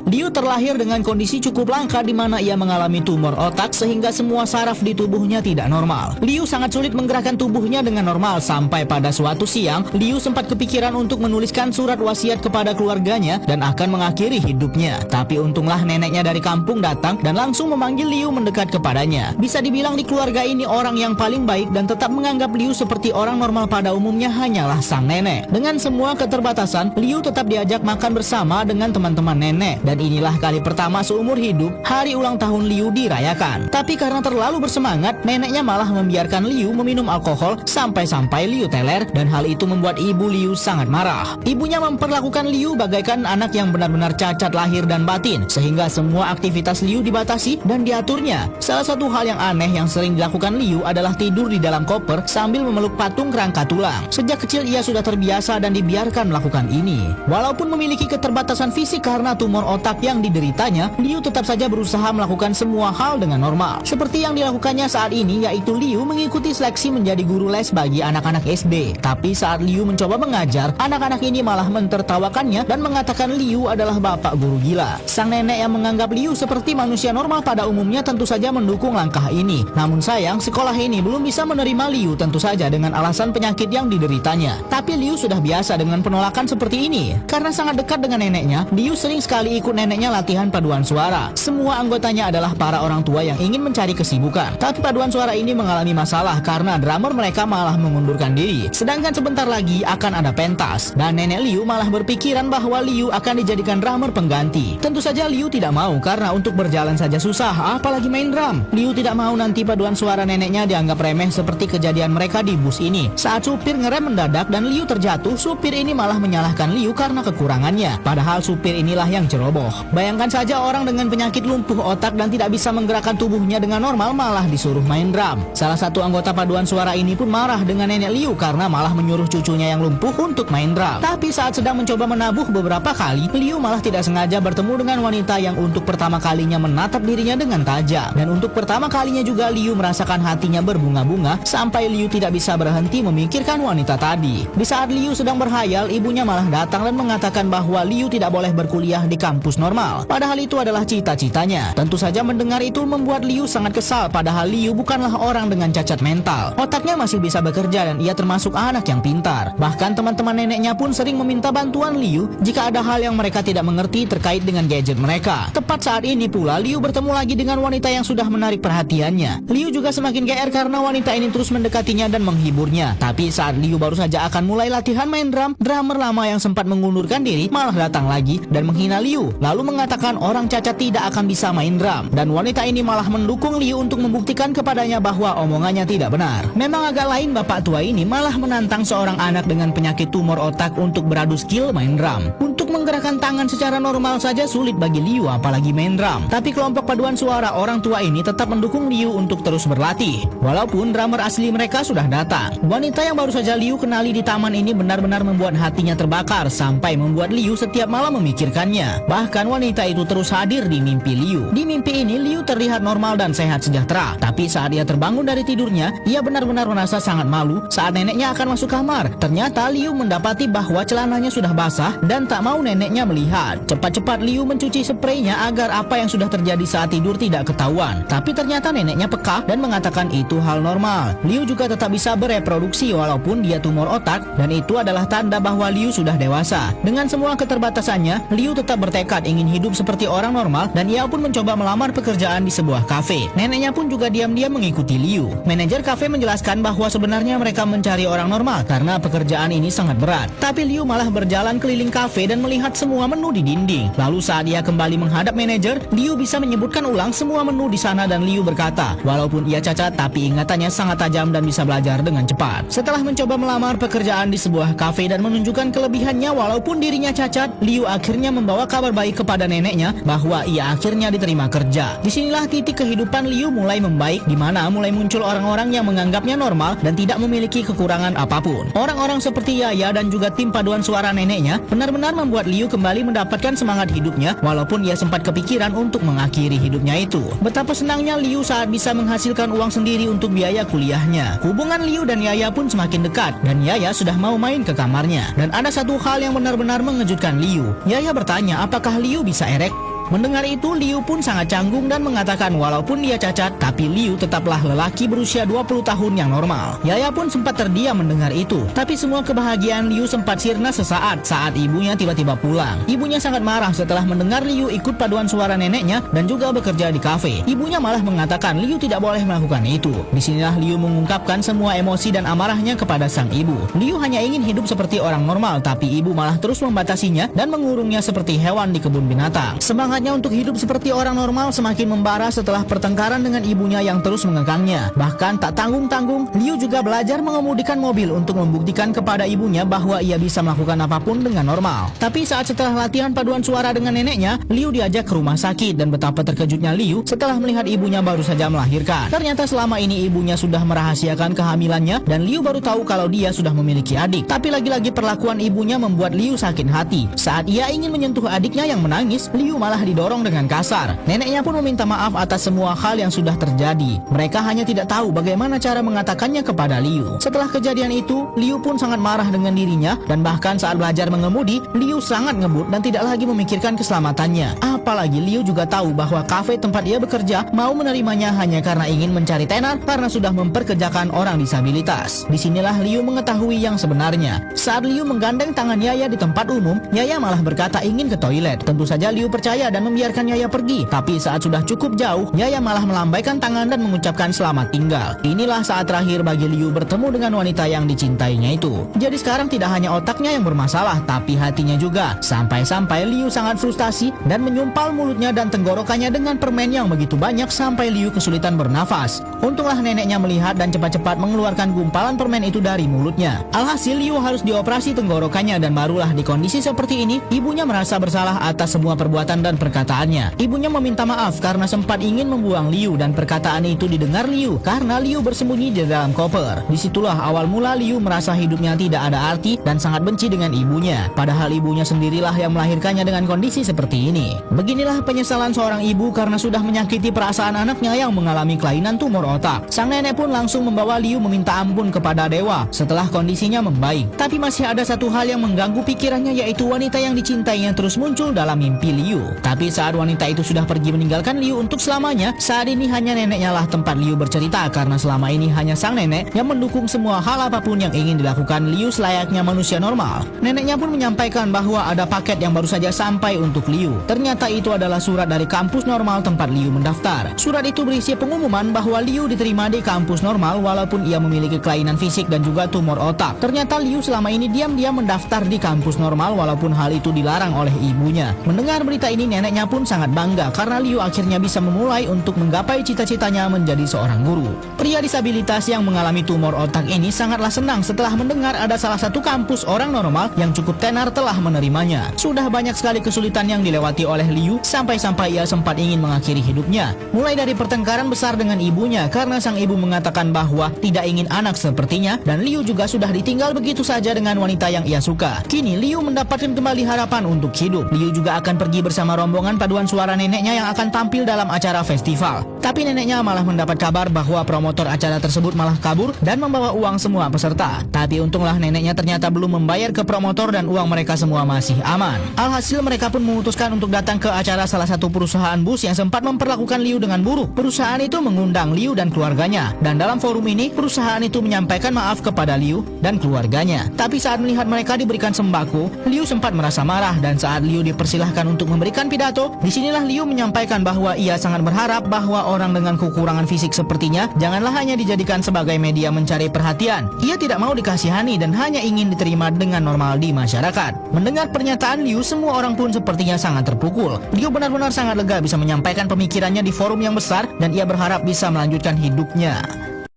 Liu terlahir dengan kondisi cukup langka di mana ia mengalami tumor otak sehingga semua saraf di tubuhnya tidak normal. Liu sangat sulit menggerakkan tubuhnya dengan normal sampai pada suatu siang, Liu sempat kepikiran untuk menuliskan surat wasiat kepada keluarganya dan akan mengakhiri hidupnya. Tapi untunglah neneknya dari kampung datang dan langsung memanggil Liu mendekat kepadanya. Bisa dibilang di keluarga ini orang yang paling baik dan tetap menganggap Liu seperti orang normal pada umumnya hanyalah sang nenek. Dengan semua keterbatasan, Liu tetap diajak makan bersama dengan teman-teman nenek. Dan inilah kali pertama seumur hidup hari ulang tahun Liu dirayakan. Tapi karena terlalu bersemangat, neneknya malah membiarkan Liu meminum alkohol sampai-sampai Liu teler dan hal itu membuat ibu Liu sangat marah. Ibunya memperlakukan Liu bagaikan anak yang benar-benar cacat lahir dan batin sehingga semua aktivitas Liu dibatasi dan diaturnya. Salah satu hal yang aneh yang sering dilakukan Liu adalah tidur di dalam koper sambil memeluk patung kerangka tulang. Sejak kecil ia sudah terbiasa dan dibiarkan melakukan ini. Walaupun memiliki keterbatasan fisik karena tumor otak yang dideritanya, Liu tetap saja berusaha melakukan semua hal dengan normal. Seperti yang dilakukannya saat ini, yaitu Liu mengikuti seleksi menjadi guru les bagi anak-anak SD. Tapi saat Liu mencoba mengajar, anak-anak ini malah mentertawakannya dan mengatakan Liu adalah bapak guru gila. Sang nenek yang menganggap Liu seperti manusia normal pada umumnya tentu saja mendukung langkah ini. Namun sayang, sekolah ini belum bisa menerima Liu tentu saja dengan alasan penyakit yang dideritanya. Tapi Liu sudah biasa dengan penolakan seperti ini. Karena sangat dekat dengan neneknya, Liu sering sekali ikut neneknya latihan paduan suara. Semua anggotanya adalah para orang tua yang ingin mencari kesibukan. Tapi paduan suara ini mengalami masalah karena drummer mereka malah mengundurkan diri. Sedangkan sebentar lagi akan ada pentas. Dan nenek Liu malah berpikiran bahwa Liu akan dijadikan drummer pengganti. Tentu saja Liu tidak mau karena untuk berjalan saja susah, apalagi main drum. Liu tidak mau nanti paduan suara neneknya dianggap remeh seperti kejadian mereka di bus ini. Saat supir ngerem mendadak dan Liu terjatuh, supir ini malah menyalahkan Liu karena kekurangannya. Padahal supir inilah yang ceroboh. Bayangkan saja orang dengan penyakit lumpuh otak dan tidak bisa menggerakkan tubuhnya dengan normal malah disuruh main drum. Salah satu anggota paduan suara ini pun marah dengan nenek Liu karena malah menyuruh cucunya yang lumpuh untuk main drum. Tapi saat sedang mencoba menabuh beberapa kali, Liu malah tidak sengaja bertemu dengan wanita yang untuk pertama kalinya menatap dirinya dengan tajam. Dan untuk pertama kalinya juga Liu merasakan hatinya berbunga-bunga sampai Liu tidak bisa berhenti memikirkan wanita tadi. Di saat Liu sedang berhayal, ibunya malah datang dan mengatakan bahwa Liu tidak boleh berkuliah di kampus normal. Padahal itu adalah cita-citanya. Tentu saja mendengar itu membuat Liu sangat kesal, padahal Liu bukanlah orang dengan cacat mental. Otaknya masih bisa bekerja dan ia termasuk anak yang pintar. Bahkan teman-teman neneknya pun sering meminta bantuan Liu jika ada hal yang mereka tidak mengerti terkait dengan gadget mereka. Tepat saat ini pula Liu bertemu lagi dengan wanita yang sudah menarik perhatiannya. Liu juga semakin GR karena wanita ini terus mendekatinya dan menghiburnya. Tapi saat Liu baru saja akan mulai latihan main drum, drummer lama yang sempat mengundurkan diri malah datang lagi dan menghina Liu, lalu mengatakan orang cacat tidak akan bisa main drum. Dan wanita ini malah mendukung Liu untuk membuktikan kepadanya bahwa omongannya tidak benar. Memang agak lain bapak tua ini malah menantang seorang anak dengan penyakit tumor otak untuk beradu skill main drum. Untuk menggerakkan tangan secara normal saja sulit bagi Liu, apalagi main drum. Tapi kelompok paduan suara orang tua ini tetap mendukung Liu untuk terus berlatih. Walaupun drummer asli mereka sudah datang. Wanita yang baru saja Liu kenali di taman ini benar-benar membuat hatinya terbakar sampai membuat Liu setiap malam memikirkannya. Bahkan wanita itu terus hadir di mimpi Liu. Di mimpi ini Liu terlihat normal dan sehat sejahtera. Tapi saat ia terbangun dari tidurnya, ia benar-benar merasa sangat malu saat neneknya akan masuk kamar. Ternyata Liu mendapati bahwa celananya sudah basah dan tak mau neneknya melihat. Cepat-cepat Liu mencuci spraynya agar apa yang sudah terjadi saat tidur tidak ketahuan. Tapi ternyata neneknya peka dan mengatakan itu hal normal. Liu juga tetap bisa bereproduksi walaupun dia tumor otak, dan itu adalah tanda bahwa Liu sudah dewasa. Dengan semua keterbatasannya, Liu tetap bertekad ingin hidup seperti orang normal dan ia pun mencoba melamar pekerjaan di sebuah kafe. Neneknya pun juga diam-diam mengikuti Liu. Manajer kafe menjelaskan bahwa sebenarnya mereka mencari orang normal karena pekerjaan ini sangat berat. Tapi Liu malah berjalan keliling kafe dan melihat semua menu di dinding. Lalu saat ia kembali menghadap manajer, Liu bisa menyebutkan ulang semua menu di sana dan Liu berkata, walaupun ia cacat tapi ingatannya sangat tajam dan bisa belajar dengan cepat. Setelah mencoba melamar pekerjaan di sebuah kafe dan menunjukkan kelebihannya walaupun dirinya cacat, Liu akhirnya membawa kabar baik kepada neneknya bahwa ia akhirnya diterima kerja. Disinilah titik kehidupan Liu mulai membaik, di mana mulai muncul orang-orang yang menganggapnya normal dan tidak memiliki kekurangan apapun. Orang-orang seperti Yaya dan juga tim paduan suara neneknya benar-benar membuat Liu kembali mendapatkan semangat hidupnya walaupun ia sempat kepikiran untuk mengakhiri hidupnya itu. Betapa senangnya Liu saat bisa menghasilkan uang sendiri untuk biaya kuliahnya. Hubungan Liu dan Yaya pun semakin dekat dan Yaya sudah mau main ke kamarnya. Dan ada satu hal yang benar-benar mengejutkan Liu. Yaya bertanya apakah Liu bisa erek. Mendengar itu, Liu pun sangat canggung dan mengatakan walaupun dia cacat, tapi Liu tetaplah lelaki berusia 20 tahun yang normal. Yaya pun sempat terdiam mendengar itu, tapi semua kebahagiaan Liu sempat sirna sesaat saat ibunya tiba-tiba pulang. Ibunya sangat marah setelah mendengar Liu ikut paduan suara neneknya dan juga bekerja di kafe. Ibunya malah mengatakan Liu tidak boleh melakukan itu. Disinilah Liu mengungkapkan semua emosi dan amarahnya kepada sang ibu. Liu hanya ingin hidup seperti orang normal, tapi ibu malah terus membatasinya dan mengurungnya seperti hewan di kebun binatang. Semangatnya untuk hidup seperti orang normal semakin membara setelah pertengkaran dengan ibunya yang terus mengekangnya. Bahkan tak tanggung-tanggung, Liu juga belajar mengemudikan mobil untuk membuktikan kepada ibunya bahwa ia bisa melakukan apapun dengan normal. Tapi saat setelah latihan paduan suara dengan neneknya, Liu diajak ke rumah sakit dan betapa terkejutnya Liu setelah melihat ibunya baru saja melahirkan. Ternyata selama ini ibunya sudah merahasiakan kehamilannya dan Liu baru tahu kalau dia sudah memiliki adik. Tapi lagi-lagi perlakuan ibunya membuat Liu sakit hati. Saat ia ingin menyentuh adiknya yang menangis, Liu malah didorong dengan kasar. Neneknya pun meminta maaf atas semua hal yang sudah terjadi. Mereka hanya tidak tahu bagaimana cara mengatakannya kepada Liu. Setelah kejadian itu, Liu pun sangat marah dengan dirinya dan bahkan saat belajar mengemudi, Liu sangat ngebut dan tidak lagi memikirkan keselamatannya. Apalagi Liu juga tahu bahwa kafe tempat ia bekerja mau menerimanya hanya karena ingin mencari tenar karena sudah memperkerjakan orang disabilitas. Disinilah Liu mengetahui yang sebenarnya. Saat Liu menggandeng tangan Yaya di tempat umum, Yaya malah berkata ingin ke toilet. Tentu saja Liu percaya dan membiarkan Yaya pergi. Tapi saat sudah cukup jauh, Yaya malah melambaikan tangan dan mengucapkan selamat tinggal. Inilah saat terakhir bagi Liu bertemu dengan wanita yang dicintainya itu. Jadi sekarang tidak hanya otaknya yang bermasalah, tapi hatinya juga. Sampai-sampai Liu sangat frustasi dan menyumpal mulutnya dan tenggorokannya dengan permen yang begitu banyak sampai Liu kesulitan bernafas. Untunglah neneknya melihat dan cepat-cepat mengeluarkan gumpalan permen itu dari mulutnya. Alhasil Liu harus dioperasi tenggorokannya dan barulah di kondisi seperti ini, ibunya merasa bersalah atas semua perbuatan dan perkataannya. Ibunya meminta maaf karena sempat ingin membuang Liu dan perkataan itu didengar Liu karena Liu bersembunyi di dalam koper. Disitulah awal mula Liu merasa hidupnya tidak ada arti dan sangat benci dengan ibunya. Padahal ibunya sendirilah yang melahirkannya dengan kondisi seperti ini. Beginilah penyesalan seorang ibu karena sudah menyakiti perasaan anaknya yang mengalami kelainan tumor otak. Sang nenek pun langsung membawa Liu meminta ampun kepada dewa setelah kondisinya membaik. Tapi masih ada satu hal yang mengganggu pikirannya, yaitu wanita yang dicintainya terus muncul dalam mimpi Liu. Tapi saat wanita itu sudah pergi meninggalkan Liu untuk selamanya, saat ini hanya neneknya lah tempat Liu bercerita karena selama ini hanya sang nenek yang mendukung semua hal apapun yang ingin dilakukan Liu selayaknya manusia normal. Neneknya pun menyampaikan bahwa ada paket yang baru saja sampai untuk Liu. Ternyata itu adalah surat dari kampus normal tempat Liu mendaftar. Surat itu berisi pengumuman bahwa Liu diterima di kampus normal walaupun ia memiliki kelainan fisik dan juga tumor otak. Ternyata Liu selama ini diam-diam mendaftar di kampus normal walaupun hal itu dilarang oleh ibunya. Mendengar berita ini, neneknya pun sangat bangga karena Liu akhirnya bisa memulai untuk menggapai cita-citanya menjadi seorang guru. Pria disabilitas yang mengalami tumor otak ini sangatlah senang setelah mendengar ada salah satu kampus orang normal yang cukup tenar telah menerimanya. Sudah banyak sekali kesulitan yang dilewati oleh Liu sampai-sampai ia sempat ingin mengakhiri hidupnya. Mulai dari pertengkaran besar dengan ibunya karena sang ibu mengatakan bahwa tidak ingin anak sepertinya, dan Liu juga sudah ditinggal begitu saja dengan wanita yang ia suka. Kini Liu mendapatkan kembali harapan untuk hidup. Liu juga akan pergi bersama rombongan paduan suara neneknya yang akan tampil dalam acara festival. Tapi neneknya malah mendapat kabar bahwa promotor acara tersebut malah kabur dan membawa uang semua peserta. Tapi untunglah neneknya ternyata belum membayar ke promotor dan uang mereka semua masih aman. Alhasil mereka pun memutuskan untuk datang ke acara salah satu perusahaan bus yang sempat memperlakukan Liu dengan buruk. Perusahaan itu mengundang Liu dan keluarganya, dan dalam forum ini perusahaan itu menyampaikan maaf kepada Liu dan keluarganya. Tapi saat melihat mereka diberikan sembako, Liu sempat merasa marah, dan saat Liu dipersilahkan untuk memberikan pidato, disinilah Liu menyampaikan bahwa ia sangat berharap bahwa orang dengan kekurangan fisik sepertinya janganlah hanya dijadikan sebagai media mencari perhatian. Ia tidak mau dikasihani dan hanya ingin diterima dengan normal di masyarakat. Mendengar pernyataan Liu, semua orang pun sepertinya sangat terpukul. Liu benar-benar sangat lega bisa menyampaikan pemikirannya di forum yang besar dan ia berharap bisa melanjutkan hidupnya.